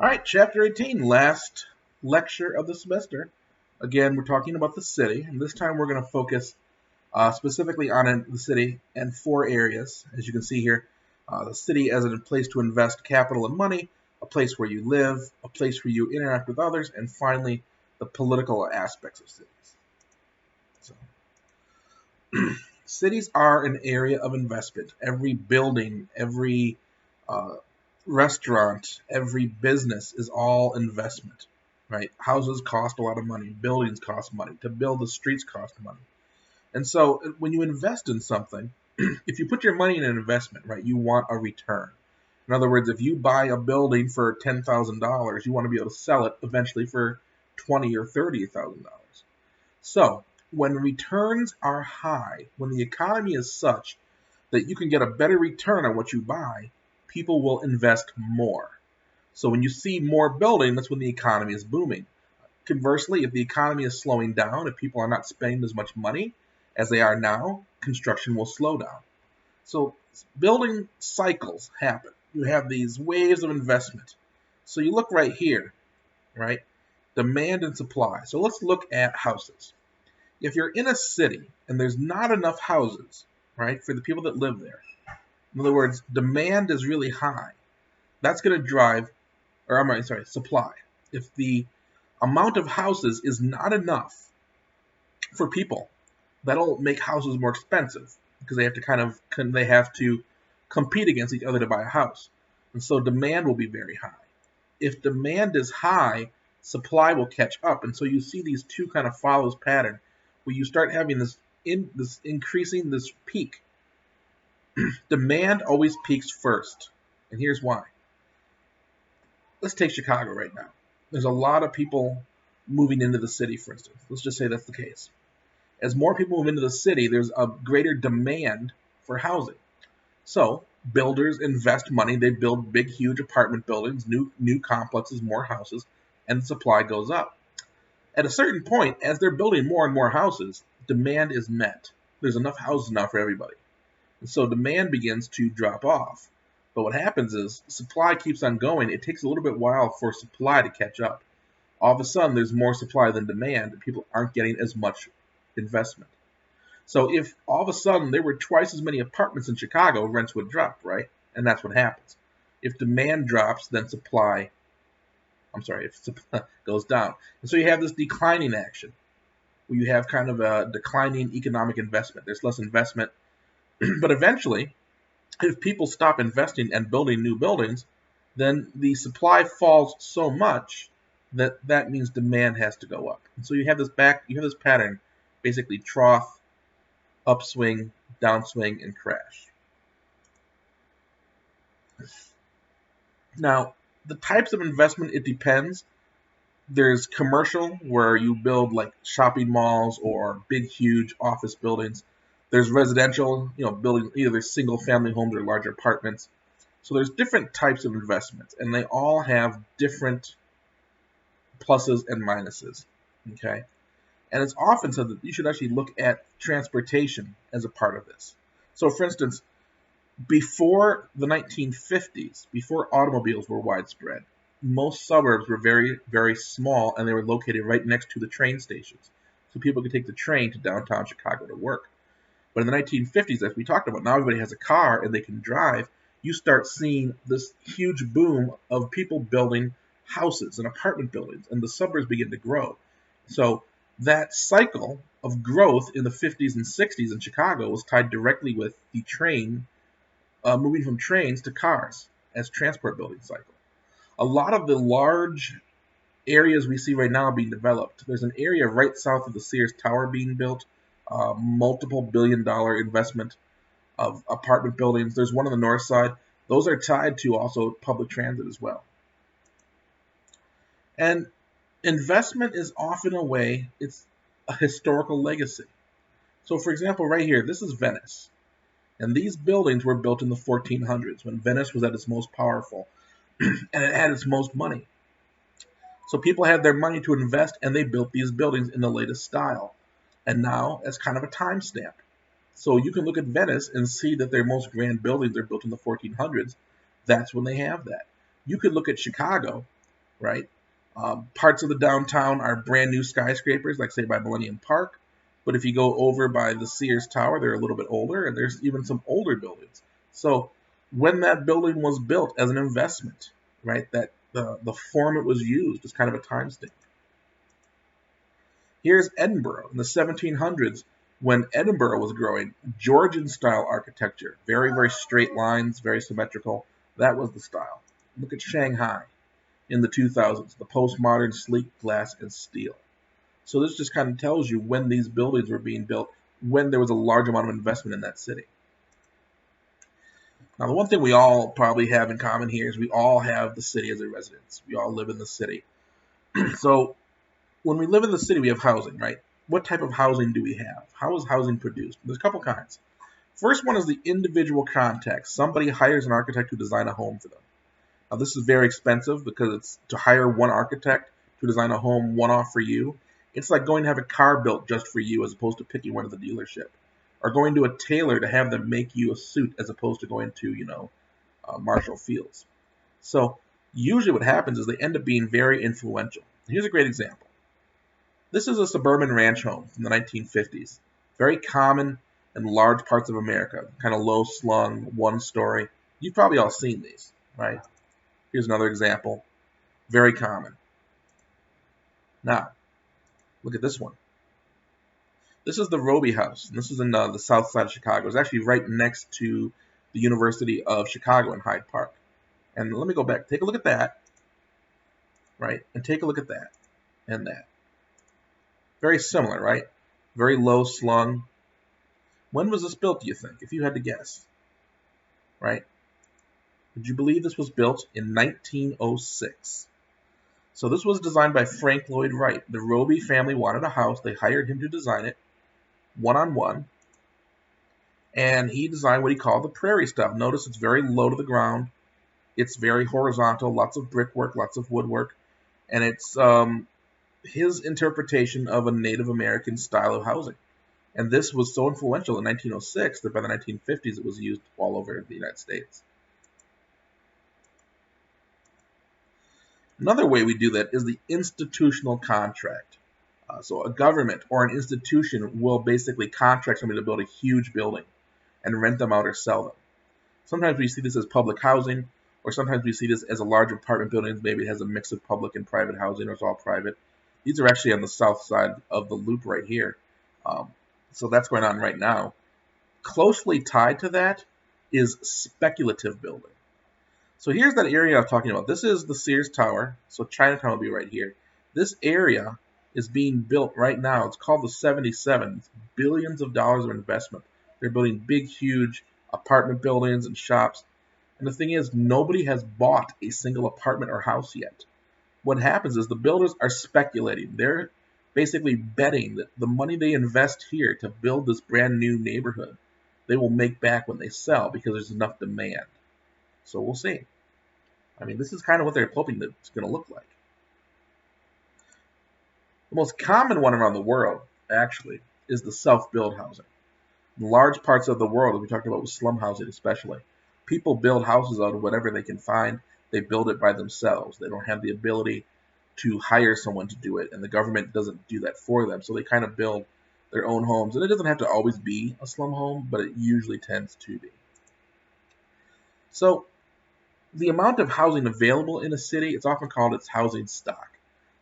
All right, chapter 18, last lecture of the semester. Again, we're talking about the city, and this time we're going to focus specifically on the city and four areas. As you can see here, the city as a place to invest capital and money, a place where you live, a place where you interact with others, and finally, the political aspects of cities. So, cities are an area of investment. Every building, every restaurant, every business is all investment, right? Houses cost a lot of money. Buildings cost money. To build the streets cost money. And so when you invest in something, if you put your money in an investment, right, you want a return. In other words, if you buy a building for $10,000, you want to be able to sell it eventually for $20,000 or $30,000. So when returns are high, when the economy is such that you can get a better return on what you buy, people will invest more. So when you see more building, that's when the economy is booming. Conversely, if the economy is slowing down, if people are not spending as much money as they are now, construction will slow down. So building cycles happen. You have these waves of investment. So you look right here, right? Demand and supply. So let's look at houses. If you're in a city and there's not enough houses, right, for the people that live there, in other words, demand is really high, that's going to drive, supply. If the amount of houses is not enough for people, that'll make houses more expensive because they have to compete against each other to buy a house. And so demand will be very high. If demand is high, supply will catch up. And so you see these two kind of follows pattern where you start having this increasing this peak. Demand always peaks first. And here's why. Let's take Chicago right now. There's a lot of people moving into the city, for instance. Let's just say that's the case. As more people move into the city, there's a greater demand for housing. So builders invest money. They build big, huge apartment buildings, new complexes, more houses, and the supply goes up. At a certain point, as they're building more and more houses, demand is met. There's enough houses now for everybody. And so demand begins to drop off. But what happens is supply keeps on going. It takes a little bit while for supply to catch up. All of a sudden, there's more supply than demand, and people aren't getting as much investment. So if all of a sudden there were twice as many apartments in Chicago, rents would drop, right? And that's what happens. If demand drops, then supply goes down. And so you have this declining action, where you have kind of a declining economic investment. There's less investment. But eventually, if people stop investing and building new buildings, then the supply falls so much that means demand has to go up. And so you have this pattern, basically trough, upswing, downswing, and crash. Now, the types of investment, it depends. There's commercial, where you build like shopping malls or big, huge office buildings. There's residential, building either single family homes or larger apartments. So there's different types of investments, and they all have different pluses and minuses. Okay? And it's often said that you should actually look at transportation as a part of this. So for instance, before the 1950s, before automobiles were widespread, most suburbs were very, very small, and they were located right next to the train stations. So people could take the train to downtown Chicago to work. But in the 1950s, as we talked about, now everybody has a car and they can drive. You start seeing this huge boom of people building houses and apartment buildings, and the suburbs begin to grow. So that cycle of growth in the 50s and 60s in Chicago was tied directly with the train, moving from trains to cars as transport building cycle. A lot of the large areas we see right now being developed, there's an area right south of the Sears Tower being built, multiple billion-dollar investment of apartment buildings. There's one on the north side. Those are tied to also public transit as well. And investment is often it's a historical legacy. So for example, right here, this is Venice. And these buildings were built in the 1400s when Venice was at its most powerful and it had its most money. So people had their money to invest, and they built these buildings in the latest style. And now, as kind of a timestamp. So you can look at Venice and see that their most grand buildings are built in the 1400s. That's when they have that. You could look at Chicago right? Parts of the downtown are brand new skyscrapers, like say by Millennium Park. But if you go over by the Sears Tower, they're a little bit older, and there's even some older buildings. So when that building was built as an investment, right, that the form it was used is kind of a time stamp. Here's Edinburgh in the 1700s. When Edinburgh was growing, Georgian-style architecture, very, very straight lines, very symmetrical. That was the style. Look at Shanghai in the 2000s, the postmodern sleek glass and steel. So this just kind of tells you when these buildings were being built, when there was a large amount of investment in that city. Now, the one thing we all probably have in common here is we all have the city as a residence. We all live in the city. So when we live in the city, we have housing, right? What type of housing do we have? How is housing produced? There's a couple kinds. First one is the individual context. Somebody hires an architect to design a home for them. Now, this is very expensive because it's to hire one architect to design a home one-off for you. It's like going to have a car built just for you as opposed to picking one at the dealership. Or going to a tailor to have them make you a suit as opposed to going to, Marshall Fields. So usually what happens is they end up being very influential. Here's a great example. This is a suburban ranch home from the 1950s. Very common in large parts of America. Kind of low slung, one story. You've probably all seen these, right? Here's another example. Very common. Now, look at this one. This is the Roby House, and this is in the south side of Chicago. It's actually right next to the University of Chicago in Hyde Park. And let me go back. Take a look at that, right? And take a look at that and that. Very similar, right? Very low slung. When was this built, do you think, if you had to guess? Right? Would you believe this was built in 1906? So this was designed by Frank Lloyd Wright. The Roby family wanted a house. They hired him to design it, one-on-one. And he designed what he called the prairie style. Notice it's very low to the ground. It's very horizontal, lots of brickwork, lots of woodwork. And it's his interpretation of a Native American style of housing. And this was so influential in 1906 that by the 1950s it was used all over the United States. Another way we do that is the institutional contract. So a government or an institution will basically contract somebody to build a huge building and rent them out or sell them. Sometimes we see this as public housing, or sometimes we see this as a large apartment building. Maybe it has a mix of public and private housing, or it's all private. These are actually on the south side of the loop right here. So that's going on right now. Closely tied to that is speculative building. So here's that area I was talking about. This is the Sears Tower. So Chinatown will be right here. This area is being built right now. It's called the 77. It's billions of dollars of investment. They're building big, huge apartment buildings and shops. And the thing is, nobody has bought a single apartment or house yet. What happens is the builders are speculating. They're basically betting that the money they invest here to build this brand new neighborhood, they will make back when they sell because there's enough demand. So we'll see. I mean, this is kind of what they're hoping that it's going to look like. The most common one around the world, actually, is the self-build housing. In large parts of the world, we talked about with slum housing especially, people build houses out of whatever they can find. They build it by themselves. They don't have the ability to hire someone to do it, and the government doesn't do that for them. So they kind of build their own homes. And it doesn't have to always be a slum home, but it usually tends to be. So the amount of housing available in a city, it's often called its housing stock.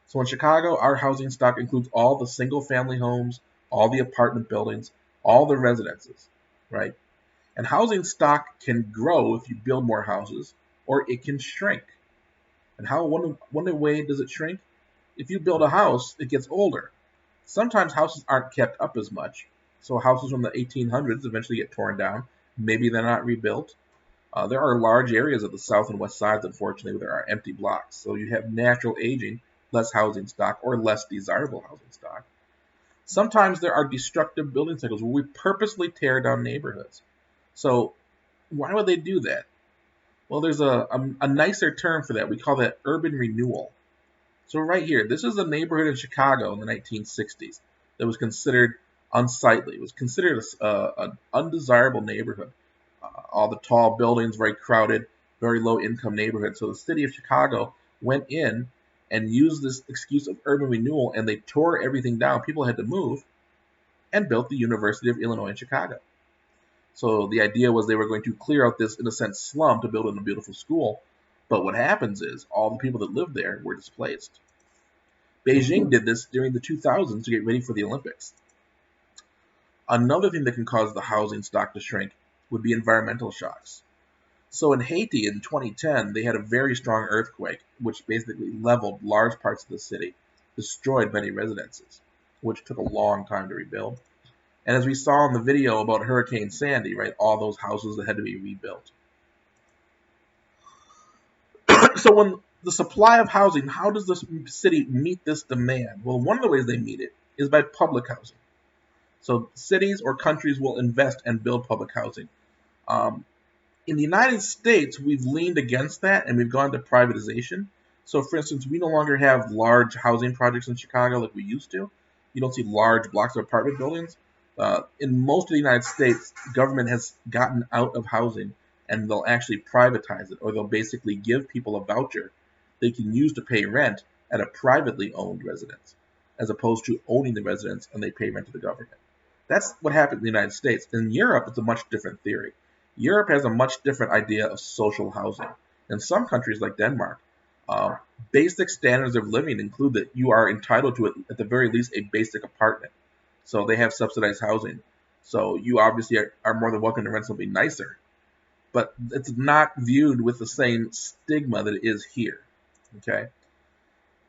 So in Chicago, our housing stock includes all the single-family homes, all the apartment buildings, all the residences, right? And housing stock can grow if you build more houses, or it can shrink. And one way does it shrink? If you build a house, it gets older. Sometimes houses aren't kept up as much. So houses from the 1800s eventually get torn down. Maybe they're not rebuilt. There are large areas of the south and west sides, unfortunately, where there are empty blocks. So you have natural aging, less housing stock, or less desirable housing stock. Sometimes there are destructive building cycles where we purposely tear down neighborhoods. So why would they do that? Well, there's a nicer term for that. We call that urban renewal. So right here, this is a neighborhood in Chicago in the 1960s that was considered unsightly. It was considered an undesirable neighborhood. All the tall buildings, very crowded, very low income neighborhood. So the city of Chicago went in and used this excuse of urban renewal, and they tore everything down. People had to move and built the University of Illinois in Chicago. So the idea was they were going to clear out this, in a sense, slum to build in a beautiful school. But what happens is all the people that lived there were displaced. Beijing did this during the 2000s to get ready for the Olympics. Another thing that can cause the housing stock to shrink would be environmental shocks. So in Haiti in 2010, they had a very strong earthquake, which basically leveled large parts of the city, destroyed many residences, which took a long time to rebuild. And as we saw in the video about Hurricane Sandy, right, all those houses that had to be rebuilt. So when the supply of housing, how does this city meet this demand? Well, one of the ways they meet it is by public housing. So cities or countries will invest and build public housing. In the United States, we've leaned against that and we've gone to privatization. So, for instance, we no longer have large housing projects in Chicago like we used to. You don't see large blocks of apartment buildings. In most of the United States, government has gotten out of housing and they'll actually privatize it, or they'll basically give people a voucher they can use to pay rent at a privately owned residence, as opposed to owning the residence and they pay rent to the government. That's what happened in the United States. In Europe, it's a much different theory. Europe has a much different idea of social housing. In some countries like Denmark, basic standards of living include that you are entitled to, at the very least, a basic apartment. So they have subsidized housing. So you obviously are more than welcome to rent something nicer. But it's not viewed with the same stigma that it is here. Okay?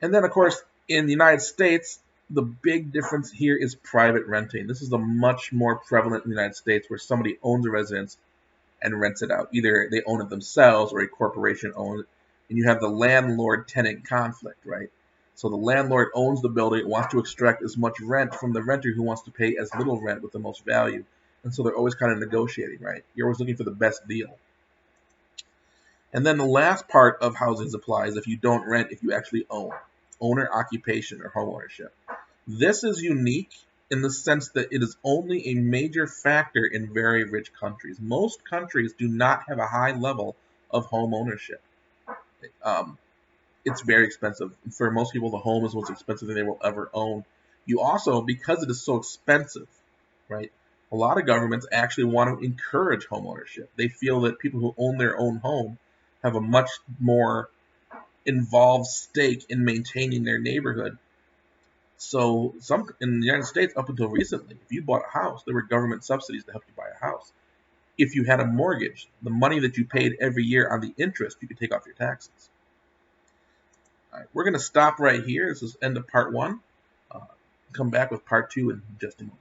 And then, of course, in the United States, the big difference here is private renting. This is a much more prevalent in the United States, where somebody owns a residence and rents it out. Either they own it themselves or a corporation owns it. And you have the landlord-tenant conflict, right? So the landlord owns the building, wants to extract as much rent from the renter who wants to pay as little rent with the most value. And so they're always kind of negotiating, right? You're always looking for the best deal. And then the last part of housing supply is if you don't rent, if you actually own. Owner occupation or home ownership. This is unique in the sense that it is only a major factor in very rich countries. Most countries do not have a high level of home ownership. It's very expensive. For most people, the home is the most expensive thing they will ever own. You also, because it is so expensive, right? A lot of governments actually want to encourage home ownership. They feel that people who own their own home have a much more involved stake in maintaining their neighborhood. So in the United States, up until recently, if you bought a house, there were government subsidies to help you buy a house. If you had a mortgage, the money that you paid every year on the interest, you could take off your taxes. All right, we're going to stop right here. This is the end of part 1. Come back with part 2 in just a moment.